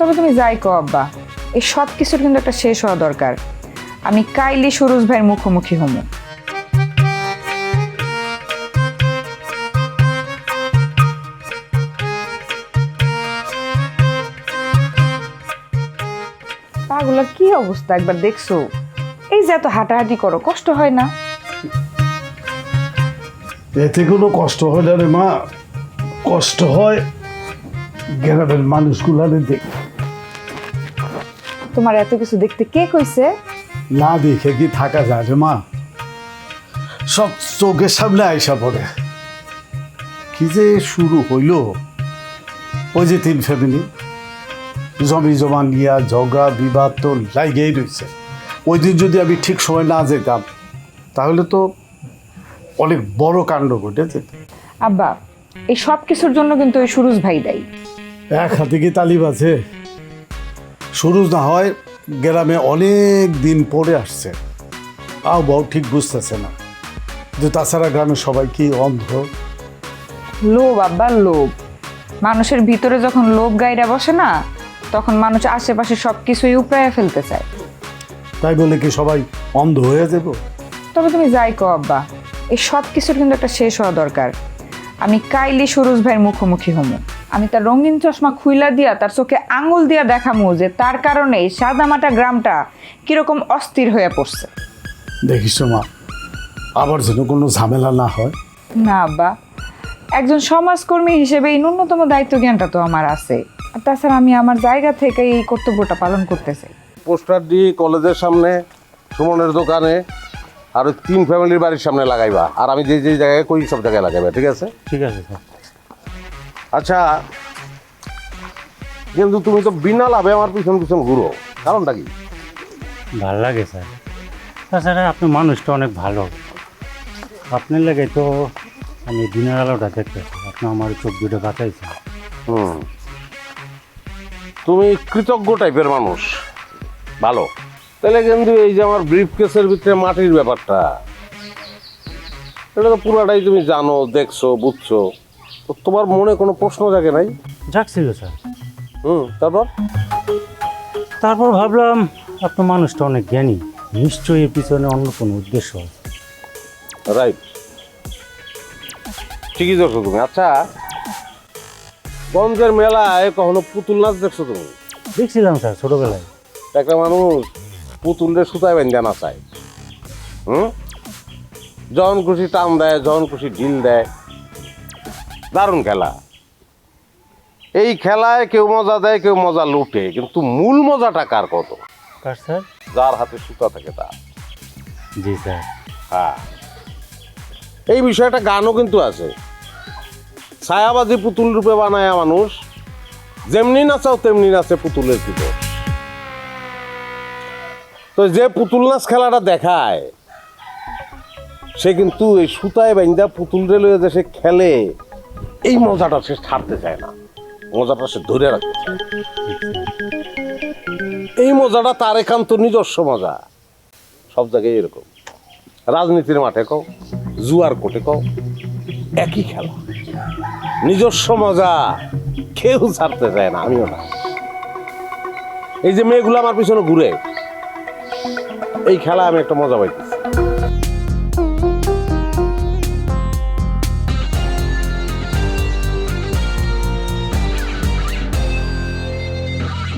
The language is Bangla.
তবে তুমি যাই কো আব্বা, এই সব কিছুর কিন্তু একটা শেষ হওয়া দরকার। আমি কাইলি সুরজ ভাইয়ের মুখোমুখি হমু। পাগলার কি অবস্থা একবার দেখছো? এই যে এত হাঁটাহাঁটি করো, কষ্ট হয় না? এতে কোনো কষ্ট হয় না রে মা, কষ্ট হয় গ্রামের মানুষগুলারে দেখে। তোমার এত কিছু দেখতে কে কইছে? না দেখে কি থাকা যায় রে মা? সব চোখের সামনে আইসা পড়ে। কি যে শুরু হইল, ওই যে 3 ফ্যামিলি জমি জমা নিয়ে ঝগড়া বিবাদ তো লাগেই রয়েছে। ওই দিন যদি আমি ঠিক সময় না যেতাম তাহলে তো অনেক বড় কাণ্ড ঘটে যেত। আব্বা, এই সব কিছুর জন্য কিন্তু ওই সুরজ ভাই দায়ী। এক হাতে কি তালি বাজে? সুরজ না হয় গ্রামে অনেক দিন পরে আসছে, তাও বউ ঠিক বুঝতেছে না যে তাছাড়া গ্রামে সবাই কি অন্ধ? লোভ আব্বা, লোভ। মানুষের ভিতরে যখন লোভ গাইরা বসে না, তখন মানুষ আশেপাশে সবকিছুই উপড়াইয়া ফেলতে চায়। তাই বলে কি সবাই অন্ধ হয়ে যাব? তবে তুমি যাই কো আব্বা, এই সব কিছুর কিন্তু একটা শেষ হওয়া দরকার। আমি কাইলি সুরজ ভাইয়ের মুখোমুখি হমু। আমি তার রঙিন চশমা খুইলা দিয়া তার চোখে আঙুল দিয়া দেখামু যে তার কারণে সাদামাটা গ্রামটা কিরকম অস্থির হয়ে পড়ছে। দেখিস মা, আবার যেন কোনো ঝামেলা না হয়। না আব্বা, একজন সমাজকর্মী হিসেবে এই ন্যূনতম দায়িত্ব জ্ঞানটা তো আমার আছে। আর তাছাড়া আমি আমার জায়গা থেকে এই কর্তব্যটা পালন করতে চাই। পোস্টার দিয়ে কলেজের সামনে, সুমনের দোকানে, আর ওই 3 ফ্যামিলির বাড়ির সামনে লাগাইবা। আর আমি যে যে জায়গায় কই সব জায়গায় লাগাইবা, ঠিক আছে? ঠিক আছে স্যার। আচ্ছা, কিন্তু তুমি তো বিনা লাভে আমার পিছন পিছন ঘুরো, কারণটা কি? ভালো লাগে স্যার। তাছাড়া আপনি মানুষটা অনেক ভালো। আপনার লাগে তো আমি দিনের আলোটা দেখতেছি, আপনি আমার চোখ দুটো বাঁচাইছেন। তুমি কৃতজ্ঞ টাইপের মানুষ, ভালো। তাহলে কিন্তু এই যে আমার ব্রিফ কেসের ভিতরে মাটির ব্যাপারটা, এটা তো পুরাটাই তুমি জানো, দেখছো, বুঝছো, তো তোমার মনে কোনো প্রশ্ন জাগে নাই? যাচ্ছিল স্যার। তারপর ভাবলাম আপনার মানুষটা অনেক জ্ঞানী, নিশ্চয়ই এর পিছনে অন্য কোনো উদ্দেশ্য আছে। রাইট, ঠিকই দেখছো তুমি। আচ্ছা, গঞ্জের মেলায় কখনো পুতুল নাচ দেখছো তুমি? দেখছিলাম স্যার ছোটবেলায়। একটা মানুষ পুতুলের সুতায় বেঁধে নাচায়, যখন খুশি টান দেয়, যখন খুশি ঢিল দেয়, দারুণ খেলা। এই খেলায় কেউ মজা দেয়, কেউ মজা লুটে, কিন্তু মূল মজাটা কার কত? কার স্যার? যার হাতে সুতা থাকে তার। জি স্যার। হ্যাঁ, এই বিষয়টা গানও কিন্তু আছে। ছায়াবাজি পুতুল রূপে বানায় মানুষ, যেমনি নাচাও তেমনি নাচে পুতুলের কি দোষ। তো যে পুতুল নাচ খেলাটা দেখায় সে কিন্তু এই সুতায় বাইন্দা পুতুল রেলওয়ে যে সে খেলে, এই মজাটা সে ছাড়তে চায় না, মজাটা সে ধরে রাখতে চায়। এই মজাটা তার একান্ত নিজস্ব মজা। সব জায়গায় এরকম, রাজনীতির মাঠে কও, জুয়ার কোর্টে কও, একই খেলা, নিজস্ব মজা কেউ ছাড়তে চায় না, আমিও না। এই যে মেয়েগুলো আমার পিছনে ঘুরে, এই খেলা আমি একটা মজা পাইতেছি।